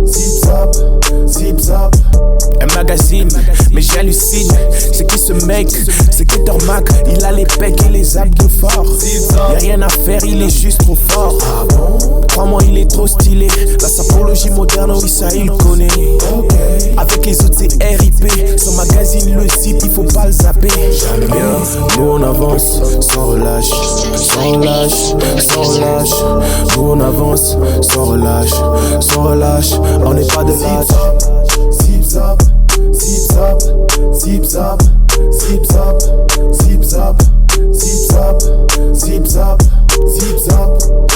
Zip zap, zip zap. Un magazine, mais j'hallucine. C'est qui ce mec? C'est qui Tormac? Il a les pecs et les abdos forts. Y'a rien à faire, il est juste trop fort. Crois-moi, il est trop stylé. La sapologie moderne, oui, ça il connaît. Avec les autres, c'est RIP. Son magazine, le site, il faut pas le zapper. Nous on avance sans relâche, sans relâche, sans relâche. Nous on avance sans relâche, sans relâche. On n'est pas de lâche. Zip zap, zip zap, zip zap, zip zap, zip zap, zip zap, zip zap, zip zap,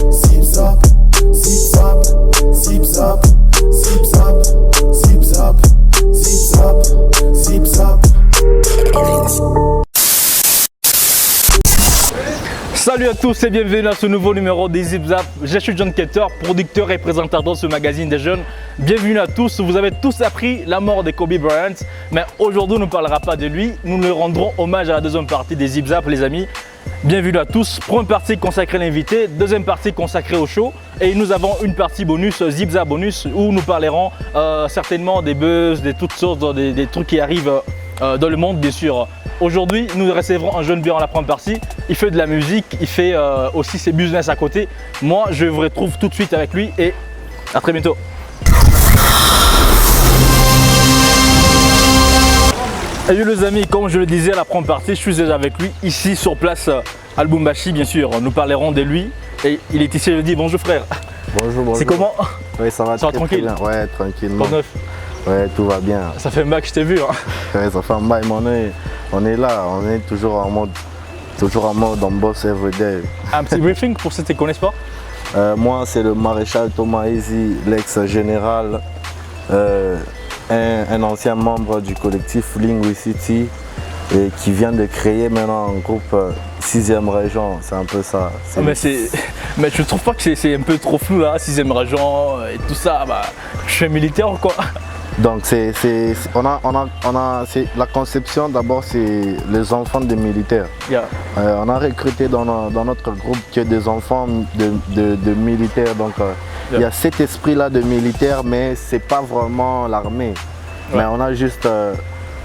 zip zap, zip zap, zip zap, zip zap, zip zap, zip zap, zip zap. Salut à tous et bienvenue à ce nouveau numéro des Zip Zap. Je suis John Keter, producteur et présentateur de ce magazine des jeunes. Bienvenue à tous, vous avez tous appris la mort de Kobe Bryant, mais aujourd'hui on ne parlera pas de lui, nous lui rendrons hommage à la deuxième partie des Zip Zap les amis. Bienvenue à tous, première partie consacrée à l'invité, deuxième partie consacrée au show et nous avons une partie bonus, Zip Zap bonus, où nous parlerons certainement des buzz, de toutes sortes, des trucs qui arrivent dans le monde bien sûr. Aujourd'hui, nous recevrons un jeune en la première partie. Il fait de la musique, il fait aussi ses business à côté. Moi, je vous retrouve tout de suite avec lui et à très bientôt. Salut les amis, comme je le disais à la première partie, je suis déjà avec lui ici sur place à Lubumbashi, bien sûr. Nous parlerons de lui et il est ici. Je lui dis bonjour frère. Bonjour, bonjour. C'est comment? Oui, ça va très, tranquille. Très bien. Ouais, tranquillement. Quoi de neuf? Ouais, tout va bien. Ça fait un bac que je t'ai vu. Hein. Ouais, ça fait un bail, mais on est là, on est toujours en mode on boss everyday. Un petit briefing pour ceux qui ne connaissent pas. Moi, c'est le maréchal Thomas Easy, l'ex-général, un ancien membre du collectif Linguicity et qui vient de créer maintenant un groupe 6e région, c'est un peu ça. Mais tu ne trouves pas que c'est un peu trop flou là, 6e région et tout ça, bah, je suis militaire quoi. Donc la conception d'abord c'est les enfants des militaires. Yeah. On a recruté dans notre groupe que des enfants de militaires. Donc il y a cet esprit là de militaire mais c'est pas vraiment l'armée. Ouais. Mais on a juste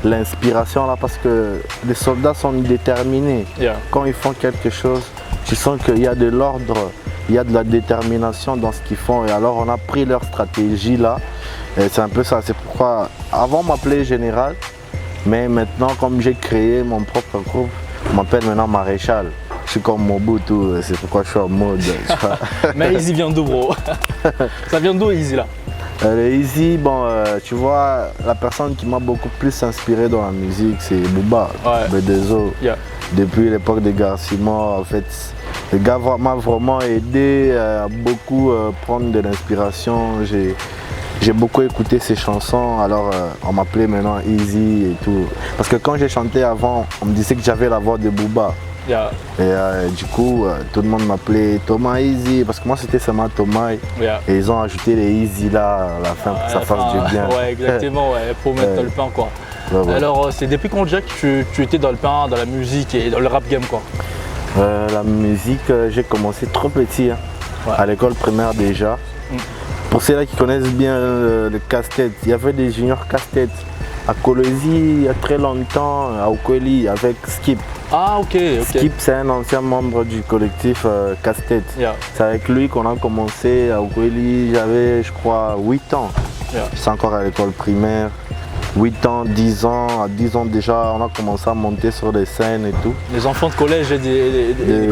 l'inspiration là parce que les soldats sont déterminés. Yeah. Quand ils font quelque chose, tu sens qu'il y a de l'ordre, il y a de la détermination dans ce qu'ils font et alors on a pris leur stratégie là. Et c'est un peu ça, c'est pourquoi avant on m'appelait général, mais maintenant comme j'ai créé mon propre groupe, on m'appelle maintenant maréchal. Je suis comme Mobutu, c'est pourquoi je suis en mode. Mais Easy vient d'où bro? Ça vient d'où Easy là? Le Easy, bon, tu vois, la personne qui m'a beaucoup plus inspiré dans la musique, c'est Booba, B2O. Yeah. Depuis l'époque de Garcimore, en fait, le gars m'a vraiment aidé à beaucoup prendre de l'inspiration. J'ai beaucoup écouté ses chansons, alors on m'appelait maintenant Easy et tout. Parce que quand j'ai chanté avant, on me disait que j'avais la voix de Booba. Yeah. Et du coup, tout le monde m'appelait Thomas Easy, parce que moi c'était seulement Thomas. Yeah. Et ils ont ajouté les Easy là à la fin pour que ça fasse du bien. Ouais, exactement, ouais, pour mettre dans le pain quoi. Ouais. Alors, c'est depuis quand déjà que tu étais dans le pain, dans la musique et dans le rap game quoi? La musique, j'ai commencé trop petit, hein, à l'école primaire déjà. Pour ceux-là qui connaissent bien le casse-tête, il y avait des juniors casse-tête à Colosi il y a très longtemps, à Okweli avec Skip. Ah ok. Skip c'est un ancien membre du collectif casse-tête. Yeah. C'est avec lui qu'on a commencé à Okweli, j'avais je crois 8 ans. Yeah. J'étais encore à l'école primaire. 8 ans, 10 ans, à 10 ans déjà on a commencé à monter sur des scènes et tout. Les enfants de collège et de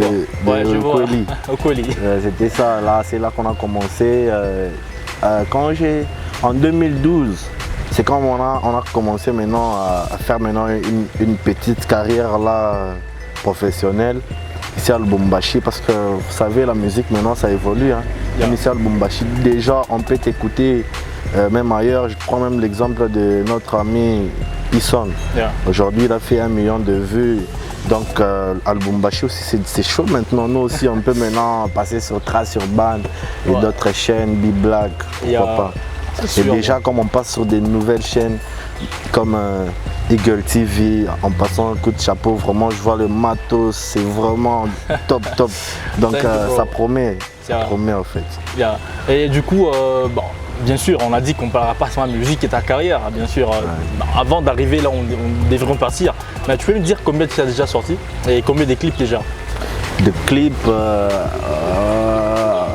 Okweli. C'était ça, là c'est là qu'on a commencé. En 2012, c'est quand on a commencé maintenant à faire maintenant une petite carrière là professionnelle ici à Lubumbashi parce que vous savez la musique maintenant ça évolue. Hein. Yeah. Ici à Lubumbashi déjà on peut t'écouter même ailleurs. Je prends même l'exemple de notre ami Pisson. Yeah. Aujourd'hui il a fait 1 million de vues. Donc à Lubumbashi aussi c'est chaud maintenant, nous aussi on peut maintenant passer sur Trace Urban et d'autres chaînes, B-Black, pourquoi pas. Et déjà comme on passe sur des nouvelles chaînes comme Eagle TV, en passant un coup de chapeau, vraiment je vois le matos, c'est vraiment top. Donc ça promet en fait. Yeah. Et du coup, bon, bien sûr, on a dit qu'on ne parlera pas seulement de musique et ta carrière, bien sûr. Avant d'arriver là, on devrait partir. Mais tu peux me dire combien tu as déjà sorti et combien de clips déjà? De clips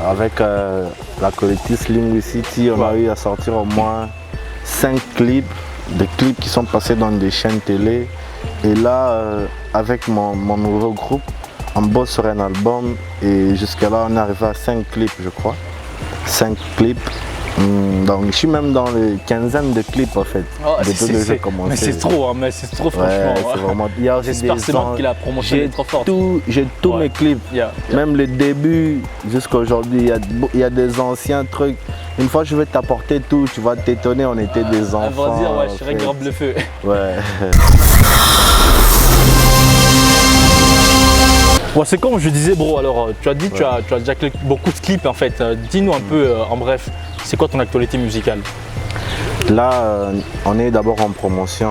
avec la collective Slim City, on a eu à sortir au moins 5 clips, des clips qui sont passés dans des chaînes télé. Et là, avec mon nouveau groupe, on bosse sur un album et jusqu'à là, on est arrivé à 5 clips, je crois. 5 clips. Donc je suis même dans les quinzaines de clips en fait. Oh, depuis que j'ai commencé. Mais c'est trop, hein, mais c'est trop franchement. C'est vraiment. Il y a aussi j'espère des seulement que la promotion est trop forte. J'ai tous mes clips, même les débuts jusqu'à aujourd'hui. Il y a des anciens trucs. Une fois je vais t'apporter tout, tu vas t'étonner, on était des enfants. On va dire, ouais, je serais grave le feu. Ouais. Ouais, c'est comme je disais, bro. Alors, tu as dit que tu as déjà beaucoup de clips en fait. Dis-nous un peu en bref, c'est quoi ton actualité musicale? Là, on est d'abord en promotion.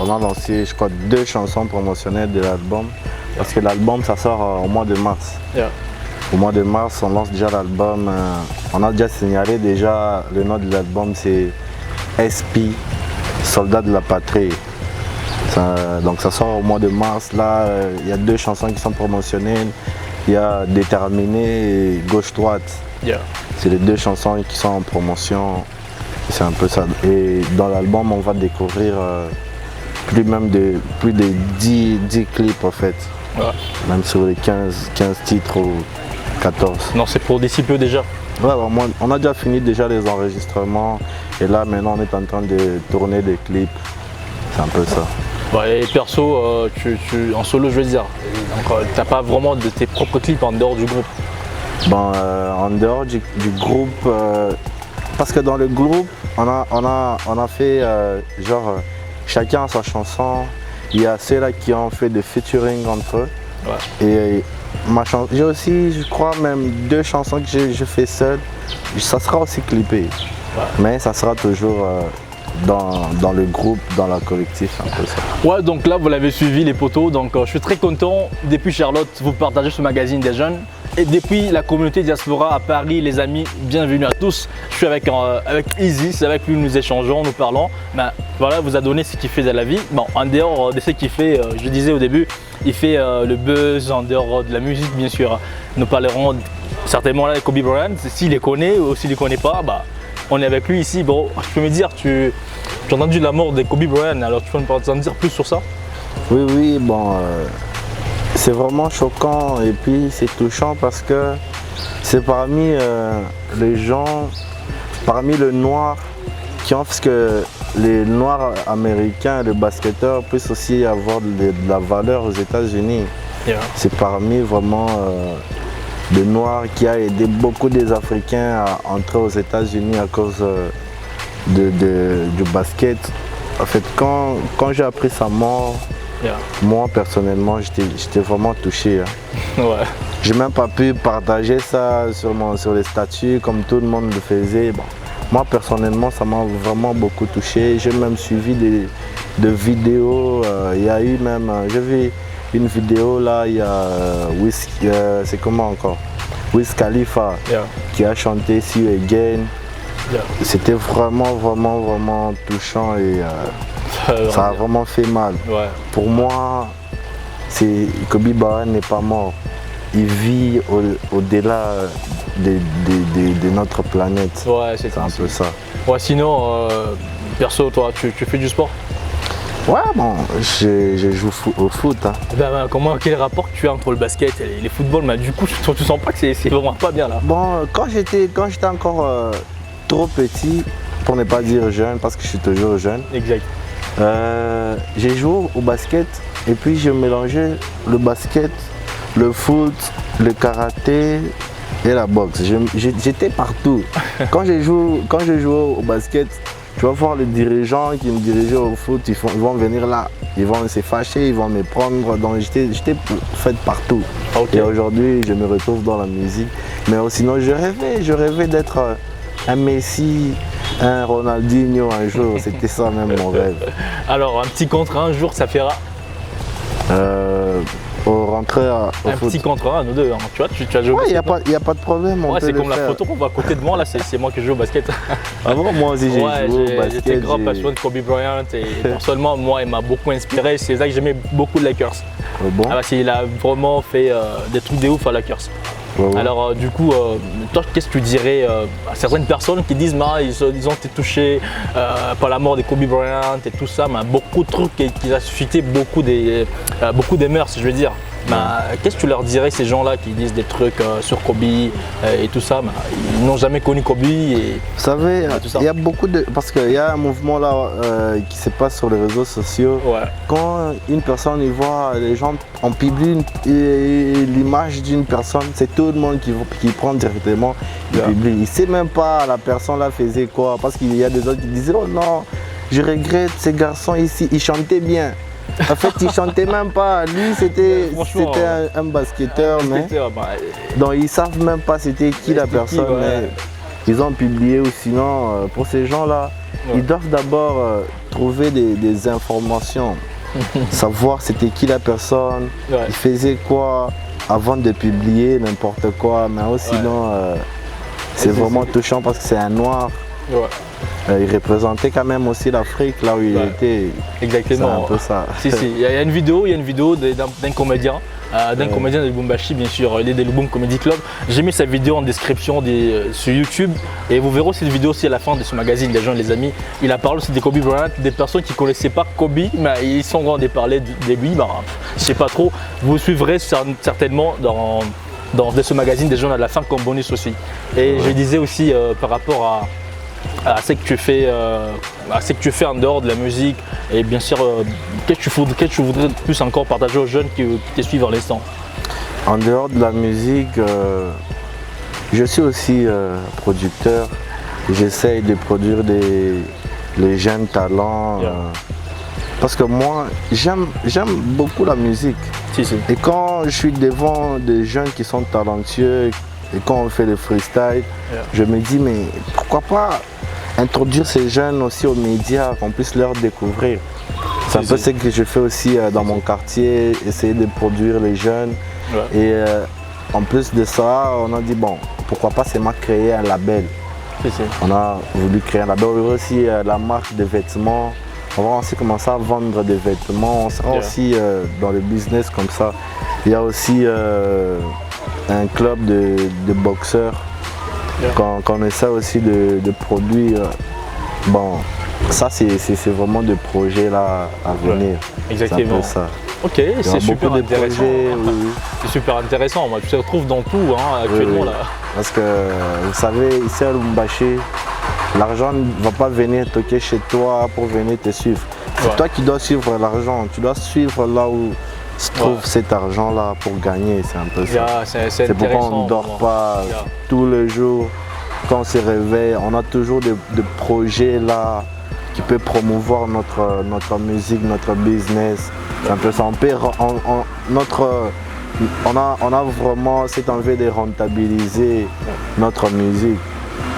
On a lancé, je crois, 2 chansons promotionnelles de l'album. Parce que l'album, ça sort au mois de mars. Au mois de mars, on lance déjà l'album. On a déjà signalé déjà le nom de l'album, c'est SP, Soldat de la Patrie. Donc ça sort au mois de mars. Là, il y a 2 chansons qui sont promotionnelles. Il y a Déterminé et Gauche-Droite. C'est les 2 chansons qui sont en promotion. C'est un peu ça. Et dans l'album, on va découvrir plus de 10 clips en fait. Même sur les 15 titres ou 14. Non, c'est pour d'ici peu déjà. Ouais, on a déjà fini déjà les enregistrements. Et là, maintenant, on est en train de tourner des clips. C'est un peu ça. Ouais, et perso, en solo, je veux dire, donc tu n'as pas vraiment de tes propres clips en dehors du groupe? Bon, en dehors du groupe, parce que dans le groupe, on a fait genre chacun sa chanson. Il y a ceux-là qui ont fait des featuring entre eux. Et ma chanson, j'ai aussi, je crois, même 2 chansons que je fais seul. Ça sera aussi clippé, mais ça sera toujours dans le groupe, dans la collectif, un peu ça. Ouais, donc là vous l'avez suivi les potos, donc je suis très content. Depuis Charlotte, vous partagez ce magazine des jeunes. Et depuis la communauté diaspora à Paris, les amis, bienvenue à tous. Je suis avec Easy, c'est avec lui que nous échangeons, nous parlons. Ben, voilà, vous a donné ce qu'il fait de la vie. Bon, en dehors de ce qu'il fait, je disais au début, il fait le buzz en dehors de la musique, bien sûr. Nous parlerons certainement là de Kobe Bryant, s'il les connaît ou s'il les connaît pas, bah, on est avec lui ici. Bon, je peux me dire, tu as entendu la mort de Kobe Bryant, alors tu peux nous en dire plus sur ça? Oui, bon, c'est vraiment choquant et puis c'est touchant parce que c'est parmi les gens, parmi les noirs qui ont, parce que les noirs américains, les basketteurs puissent aussi avoir de la valeur aux États-Unis. C'est parmi vraiment les noirs qui a aidé beaucoup des Africains à entrer aux États-Unis à cause du basket. En fait, quand j'ai appris sa mort, moi personnellement, j'étais vraiment touché. J'ai même pas pu partager ça sur les statuts comme tout le monde le faisait. Bon, moi personnellement, ça m'a vraiment beaucoup touché. J'ai même suivi des vidéos. Il y a eu même, j'ai vu une vidéo là, il y a c'est comment encore? Wiz Khalifa qui a chanté See You Again. C'était vraiment touchant et ça a vraiment fait mal. Pour moi, Kobe Bryant n'est pas mort. Il vit au-delà de notre planète. C'est un peu ça. Ouais, sinon, perso, toi, tu fais du sport? Ouais, bon, je joue au foot. Hein. Quel rapport tu as entre le basket et le football? Du coup, tu sens pas que c'est vraiment pas bien là? Bon, quand j'étais encore trop petit, pour ne pas dire jeune, parce que je suis toujours jeune. Exact. J'ai joué au basket et puis j'ai mélangé le basket, le foot, le karaté et la boxe. J'étais partout. Quand j'ai joué au basket, tu vas voir les dirigeants qui me dirigeaient au foot, ils vont venir là, ils vont se fâcher, ils vont me prendre. Donc j'étais fait partout. Et aujourd'hui, je me retrouve dans la musique. Mais sinon, je rêvais d'être un Messi, un Ronaldinho un jour. C'était ça même mon rêve. Alors, un petit contrat un jour, ça fera? Au rentrer au Un foot. petit contre un, nous deux, hein. Tu vois, tu as joué au Ouais, il basket. n'y a pas de problème. Ouais, c'est comme la photo qu'on voit à côté de moi, là, c'est moi qui joue au basket. Avant, moi aussi, j'ai Ouais, joué au basket. j'étais grand passionné de Kobe Bryant et personnellement, moi, il m'a beaucoup inspiré. C'est ça que j'aimais beaucoup de Lakers. Bon. Parce qu'il a vraiment fait des trucs de ouf à Lakers. Ouais. Alors du coup, toi, qu'est-ce que tu dirais à certaines personnes qui disent ils ont été touchés par la mort de Kobe Bryant et tout ça, mais beaucoup de trucs qui a suscité beaucoup d'émers, je veux dire. Qu'est-ce que tu leur dirais, ces gens-là qui disent des trucs sur Kobe et tout ça, ils n'ont jamais connu Kobe et Vous savez, tout ça. il y a beaucoup de... Parce qu'il y a un mouvement là qui se passe sur les réseaux sociaux. Ouais. Quand une personne y voit, les gens on publie l'image d'une personne, c'est tout le monde qui prend directement, qui publie. Il ne sait même pas la personne là faisait quoi. Parce qu'il y a des autres qui disaient, oh non, je regrette ces garçons ici, ils chantaient bien. En fait, il chantait même pas. Lui, c'était un basketteur, mais donc ils savent même pas c'était qui la personne. Mais ils ont publié ou sinon, pour ces gens-là, ils doivent d'abord trouver des informations, savoir c'était qui la personne, il faisait quoi avant de publier n'importe quoi. Mais sinon, c'est vraiment touchant parce que c'est un noir. Il représentait quand même aussi l'Afrique là où il était. Exactement. C'est un peu ça. Si, il y a une vidéo d'un comédien, de Lubumbashi, bien sûr, il est des Lubum Comedy Club. J'ai mis sa vidéo en description sur YouTube et vous verrez cette vidéo aussi à la fin de ce magazine, les gens, les amis. Il a parlé aussi de Kobe Bryant, des personnes qui ne connaissaient pas Kobe, mais ils sont en train de parler de lui. Je ne sais pas trop, vous suivrez certainement dans ce magazine des gens à la fin comme bonus aussi. Et je disais aussi par rapport à ce que tu fais, en dehors de la musique et bien sûr, qu'est-ce que tu voudrais plus encore partager aux jeunes qui te suivent à l'instant? En dehors de la musique, je suis aussi producteur. J'essaye de produire les jeunes talents parce que moi, j'aime beaucoup la musique. Et quand je suis devant des jeunes qui sont talentueux et quand on fait le freestyle, je me dis mais pourquoi pas introduire ces jeunes aussi aux médias, qu'on puisse leur découvrir. C'est un peu ce que je fais aussi dans mon quartier, essayer de produire les jeunes. Et en plus de ça, on a dit bon, pourquoi pas c'est créer un label. On a voulu créer un label, aussi la marque de vêtements. On va aussi commencer à vendre des vêtements, on sera aussi dans le business comme ça. Il y a aussi un club de boxeurs. Quand on essaie aussi de produire, bon, ça c'est vraiment des projets là à venir. Exactement. Ça. Ok, c'est super intéressant. Oui. C'est super intéressant, moi, tu te retrouves dans tout actuellement. Oui. Là. Parce que vous savez, ici à Lubumbashi, l'argent ne va pas venir toquer chez toi pour venir te suivre. C'est toi qui dois suivre l'argent, tu dois suivre là où se trouve cet argent-là pour gagner, c'est un peu ça. C'est pourquoi on ne dort pas tous les jours. Quand on se réveille, on a toujours des projets là qui peuvent promouvoir notre musique, notre business. C'est un peu ça. On a vraiment cette envie de rentabiliser notre musique.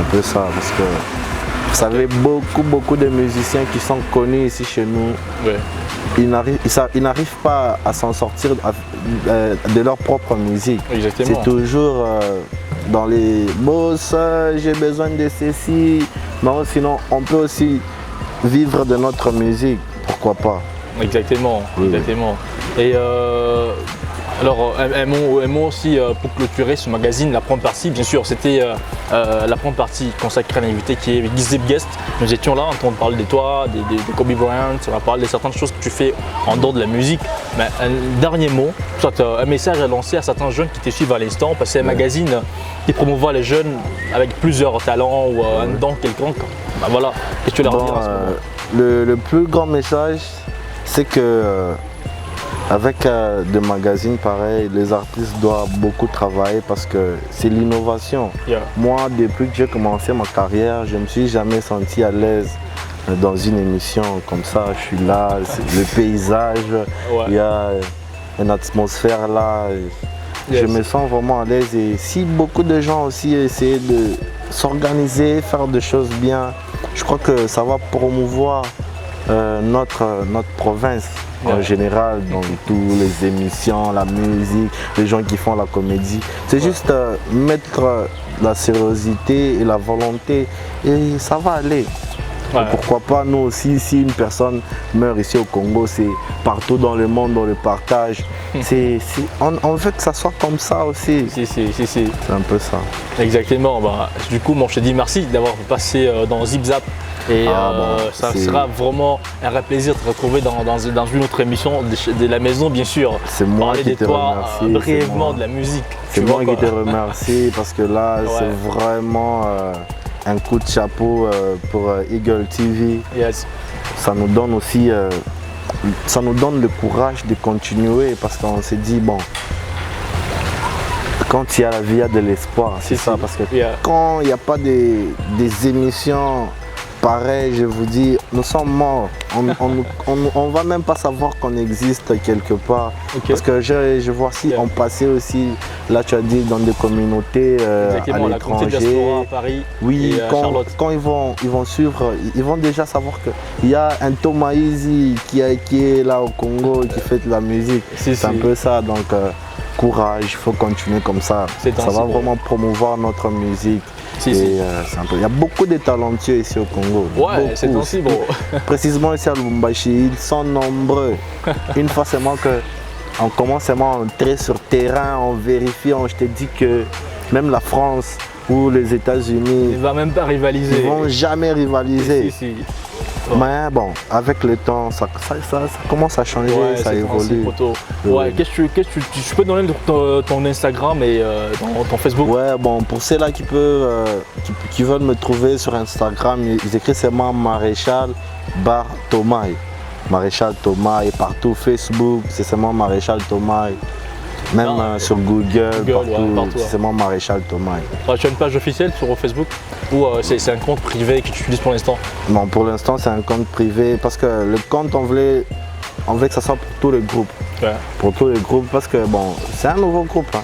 Un peu ça, parce que vous savez, beaucoup de musiciens qui sont connus ici chez nous, ils n'arrivent pas à s'en sortir de leur propre musique. C'est toujours dans les boss, j'ai besoin de ceci. Non, sinon on peut aussi vivre de notre musique, pourquoi pas. Exactement. Et alors, un mot aussi pour clôturer ce magazine, la première partie, bien sûr, c'était la première partie consacrée à l'invité qui est Gizip Guest. Nous étions là en train de parler de toi, de Kobe Bryant, on a parlé de certaines choses que tu fais en dehors de la musique. Mais un dernier mot, soit un message à lancer à certains jeunes qui te suivent à l'instant, parce que c'est un magazine qui promouvoit les jeunes avec plusieurs talents ou un don quelconque. Ben voilà, qu'est-ce que tu leur dis à ce moment? Le plus grand message, c'est que avec des magazines pareils, les artistes doivent beaucoup travailler parce que c'est l'innovation. Moi, depuis que j'ai commencé ma carrière, je ne me suis jamais senti à l'aise dans une émission comme ça. Je suis là, le paysage, il y a une atmosphère là. Je me sens vraiment à l'aise et si beaucoup de gens aussi essaient de s'organiser, faire des choses bien, je crois que ça va promouvoir notre province en général, dans toutes les émissions, la musique, les gens qui font la comédie. C'est juste mettre la sérieuxité et la volonté et ça va aller. Et pourquoi pas nous aussi, si une personne meurt ici au Congo, c'est partout dans le monde, on le partage. On veut que ça soit comme ça aussi. C'est un peu ça. Exactement. Bah, du coup, moi, je te dis merci d'avoir passé dans Zip Zap. Et ça sera vraiment un vrai plaisir de te retrouver dans une autre émission de la maison, bien sûr. C'est moi qui te remercie. Brièvement de la musique. C'est moi qui te remercie parce que là, c'est vraiment un coup de chapeau pour Eagle TV. Yes. Ça nous donne aussi, ça nous donne le courage de continuer parce qu'on s'est dit, bon, quand il y a la vie, il y a de l'espoir. C'est ça, parce que quand il n'y a pas des émissions pareil, je vous dis, nous sommes morts. On va même pas savoir qu'on existe quelque part. Parce que je vois si on passait aussi, là tu as dit, dans des communautés à l'étranger. À Paris. Oui, et quand ils vont suivre, ils vont déjà savoir qu'il y a un Thomas Easy qui est là au Congo et qui fait de la musique. C'est un peu ça, donc courage, il faut continuer comme ça. Ça va vraiment promouvoir notre musique. Il y a beaucoup de talentueux ici au Congo. Ouais, c'est ainsi, bro. Précisément ici à Lubumbashi, ils sont nombreux. Une fois seulement qu'on commence seulement à entrer sur terrain, on vérifie, je te dis que même la France ou les États-Unis, ils ne vont même pas rivaliser. Ils ne vont jamais rivaliser. Mais bon, avec le temps, ça commence à changer, ça évolue. Qu'est-ce que tu peux donner ton Instagram et ton Facebook? Ouais, bon, pour ceux-là qui veulent me trouver sur Instagram, ils écrivent seulement Maréchal Bar Thomas. Maréchal Thomas et partout, Facebook, c'est seulement Maréchal Thomas. Même sur Google, partout, c'est seulement Maréchal Thomas. Tu as une page officielle sur Facebook ou c'est un compte privé que tu utilises pour l'instant? Non, pour l'instant c'est un compte privé parce que le compte on voulait que ça soit pour tous les groupes. Pour tous les groupes parce que bon, c'est un nouveau groupe.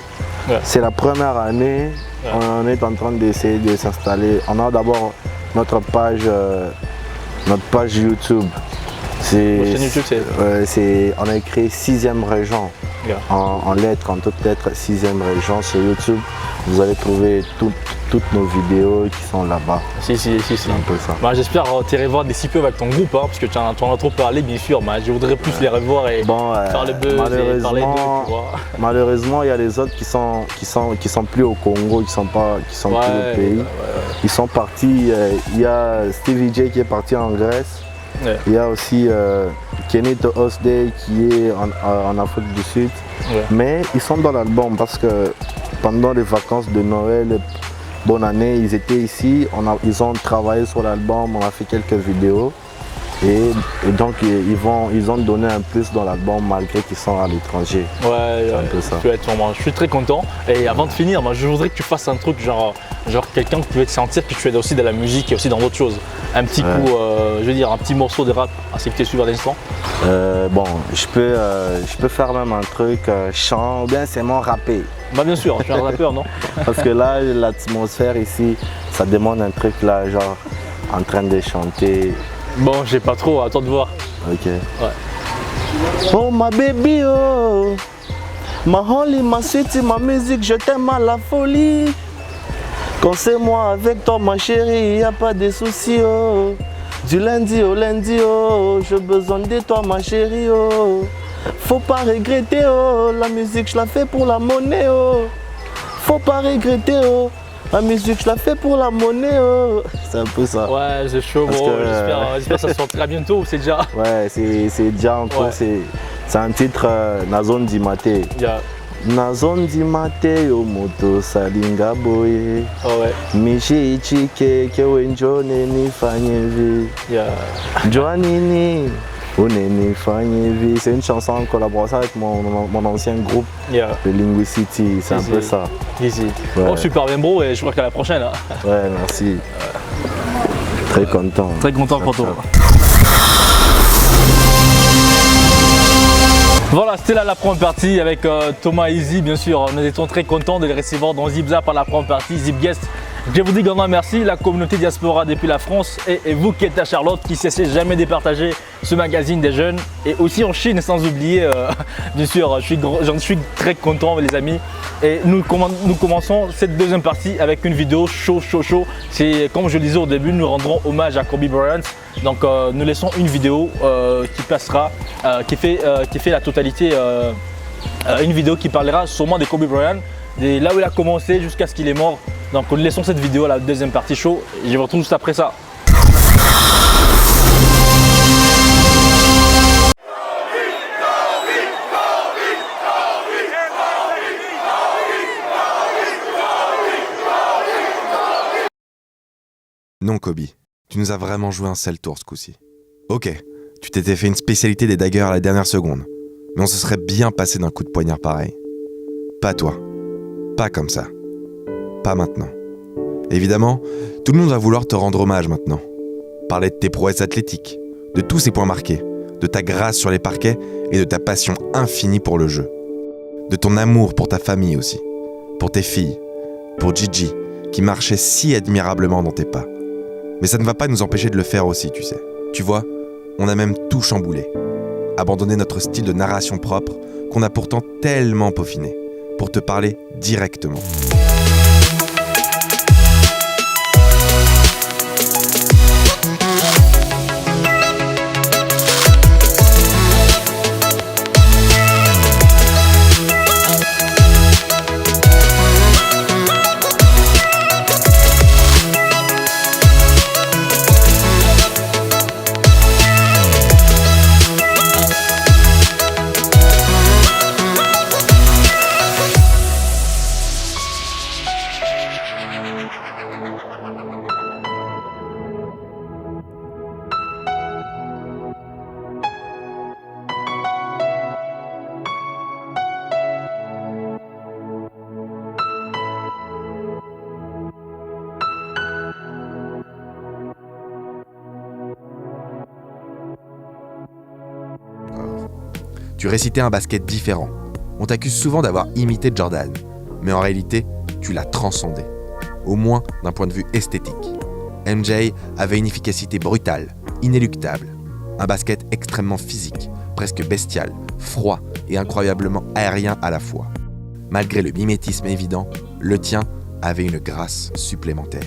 C'est la première année, on est en train d'essayer de s'installer. On a d'abord notre page YouTube. On a écrit 6e région. En lettres, en toutes lettres, 6e région sur YouTube. Vous allez trouver toutes nos vidéos qui sont là-bas. C'est un peu ça. Bah, j'espère t'y revoir d'ici peu avec ton groupe, parce que tu en as trop parlé, bien sûr. Mais je voudrais plus les revoir et faire le buzz et parler d'eux, tu vois. Malheureusement, il y a les autres qui sont plus au Congo, qui sont plus au pays. Ils sont partis. Il y a Stevie J qui est parti en Grèce. Il y a aussi Kenny Osday qui est en Afrique du Sud. Mais ils sont dans l'album parce que pendant les vacances de Noël, bonne année, ils étaient ici. Ils ont travaillé sur l'album, on a fait quelques vidéos. Et donc ils ont donné un plus dans l'album malgré qu'ils sont à l'étranger. C'est un peu ça. Je suis très content. Et avant de finir, je voudrais que tu fasses un truc genre quelqu'un que tu veux te sentir que tu es aussi dans la musique et aussi dans d'autres choses. Un petit coup, je veux dire un petit morceau de rap à ce que tu es suivi à l'instant. Bon, je peux faire même un truc chant ou bien c'est mon rappé. Bah bien sûr, tu es un rappeur, non? Parce que là, l'atmosphère ici, ça demande un truc là, genre en train de chanter. Bon, j'ai pas trop, à toi de voir. Ok. Oh ma baby, oh, ma holy, ma sweetie, ma musique, je t'aime à la folie. Quand c'est moi avec toi, ma chérie, y a pas de soucis, oh. Du lundi au lundi, oh, j'ai besoin de toi, ma chérie, oh. Faut pas regretter, oh, la musique, je la fais pour la monnaie, oh. Faut pas regretter, oh. La musique, je la fais pour la monnaie, oh. C'est un peu ça. Ouais, c'est chaud, bro. J'espère que ça sortira bientôt ou c'est déjà. Ouais, c'est déjà en cours. C'est un titre Nazon Dimate. Nazon Dimate yo moto salinga boye. Michi ichike kewenjone ni fanyevi. Joanini. C'est une chanson en collaboration avec mon ancien groupe, le Linguicity, c'est un peu ça. Oh, super bien, bro, et je crois qu'à la prochaine. Ouais, merci. Très content. Très content pour toi. Voilà, c'était là la première partie avec Thomas Easy, bien sûr. Nous étions très contents de les recevoir dans Zip Zap à la première partie, Zip Guest. Je vous dis grandement merci, la communauté diaspora depuis la France et vous qui êtes à Charlotte, qui ne cessez jamais de partager ce magazine des jeunes. Et aussi en Chine, sans oublier, bien sûr, j'en suis très content les amis. Et nous commençons cette deuxième partie avec une vidéo chaud. C'est comme je le disais au début, nous rendrons hommage à Kobe Bryant. Donc nous laissons une vidéo qui passera, qui fait la totalité, une vidéo qui parlera sûrement de Kobe Bryant, de là où il a commencé jusqu'à ce qu'il est mort. Donc nous laissons cette vidéo à la deuxième partie show et je vous retrouve juste après ça. Non Kobe, tu nous as vraiment joué un sale tour ce coup-ci. Ok, tu t'étais fait une spécialité des daggers à la dernière seconde, mais on se serait bien passé d'un coup de poignard pareil. Pas toi, pas comme ça, pas maintenant. Évidemment, tout le monde va vouloir te rendre hommage maintenant. Parler de tes prouesses athlétiques, de tous ces points marqués, de ta grâce sur les parquets et de ta passion infinie pour le jeu. De ton amour pour ta famille aussi, pour tes filles, pour Gigi, qui marchait si admirablement dans tes pas. Mais ça ne va pas nous empêcher de le faire aussi, tu sais. Tu vois, on a même tout chamboulé. Abandonné notre style de narration propre, qu'on a pourtant tellement peaufiné, pour te parler directement. Tu récitais un basket différent. On t'accuse souvent d'avoir imité Jordan, mais en réalité, tu l'as transcendé, au moins d'un point de vue esthétique. MJ avait une efficacité brutale, inéluctable, un basket extrêmement physique, presque bestial, froid et incroyablement aérien à la fois. Malgré le mimétisme évident, le tien avait une grâce supplémentaire.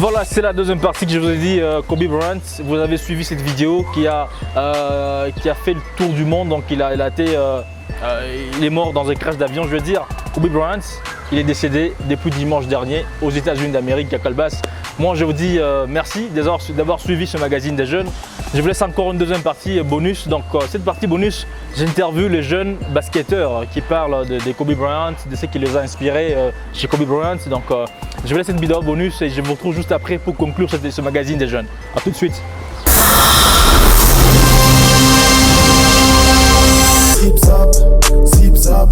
Voilà, c'est la deuxième partie que je vous ai dit, Kobe Bryant. Vous avez suivi cette vidéo qui a fait le tour du monde. Donc il est mort dans un crash d'avion, je veux dire. Kobe Bryant, il est décédé depuis dimanche dernier aux États-Unis d'Amérique, à Calbas. Moi, je vous dis merci d'avoir suivi ce magazine des jeunes. Je vous laisse encore une deuxième partie bonus. Donc cette partie bonus, j'interviewe les jeunes basketteurs qui parlent de Kobe Bryant, de ce qui les a inspirés chez Kobe Bryant. Donc je vous laisse une vidéo bonus et je vous retrouve juste après pour conclure ce magazine des jeunes. A tout de suite. Zip zap, zip zap.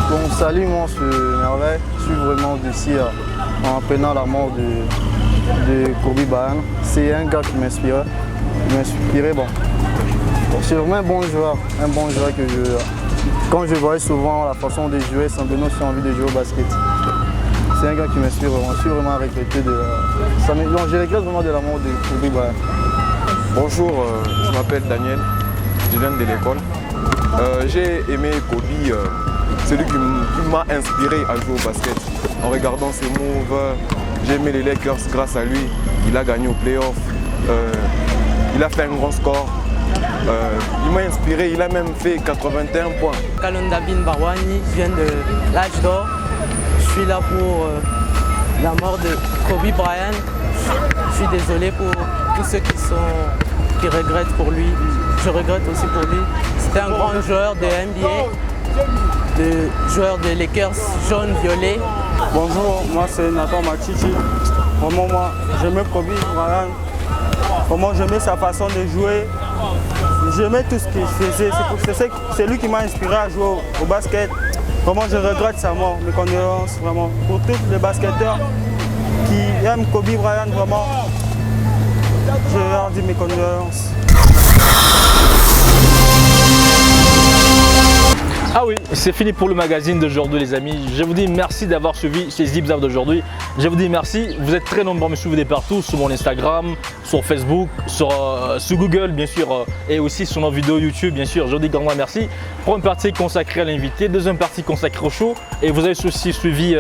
Bon, salut, moi c'est Merveille. Je suis vraiment d'ici en apprenant la mort de Kobe Bryant. C'est un gars qui m'inspirait. Bon. C'est vraiment un bon joueur que quand je voyais souvent la façon de jouer, ça me donnait aussi envie de jouer au basket. c'est un gars qui m'inspire vraiment. Je suis vraiment regretté de la... Non, je regrette vraiment de la mort de Kobe Bryant. Bonjour, je m'appelle Daniel, je viens de l'école. J'ai aimé Kobe, celui qui m'a inspiré à jouer au basket. En regardant ses moves, j'ai aimé les Lakers grâce à lui. Il a gagné au playoff, il a fait un grand score. Il m'a inspiré, il a même fait 81 points. Kalonda Bin Barwani, je viens de l'âge d'or. Je suis là pour la mort de Kobe Bryant. Je suis désolé pour tous ceux qui regrettent pour lui. Je regrette aussi pour lui. C'était un grand joueur de NBA, joueur de Lakers jaune-violet. Bonjour, moi c'est Nathan Machichi. Vraiment, moi j'aimais Kobe Bryant. Vraiment, j'aimais sa façon de jouer. J'aimais tout ce qu'il faisait. C'est lui qui m'a inspiré à jouer au basket. Vraiment, je regrette sa mort. Mes condoléances, vraiment. Pour tous les basketteurs qui aiment Kobe Bryant, vraiment, je leur dis mes condoléances. Ah oui, c'est fini pour le magazine d'aujourd'hui les amis. Je vous dis merci d'avoir suivi ces Zip Zap d'aujourd'hui. Je vous dis merci, vous êtes très nombreux à me suivre partout, sur mon Instagram, sur Facebook, sur Google bien sûr, et aussi sur nos vidéos YouTube bien sûr. Je vous dis grandement merci. Première partie consacrée à l'invité, deuxième partie consacrée au show, et vous avez aussi suivi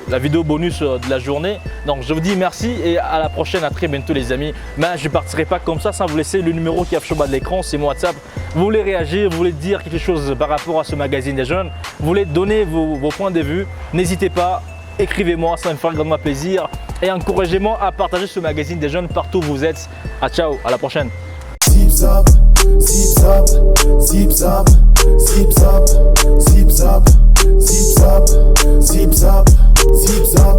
la vidéo bonus de la journée. Donc je vous dis merci et à la prochaine, à très bientôt les amis. Mais je ne partirai pas comme ça sans vous laisser le numéro qui affiche au bas de l'écran, c'est mon WhatsApp. Vous voulez réagir, vous voulez dire quelque chose par rapport à ce magazine des jeunes, vous voulez donner vos points de vue, n'hésitez pas, écrivez-moi, ça me fera grandement plaisir et encouragez-moi à partager ce magazine des jeunes partout où vous êtes. Ciao, à la prochaine. Zip zap, zip zap, zip zap, zip zap, zip zap, zip zap, zip zap, zip zap,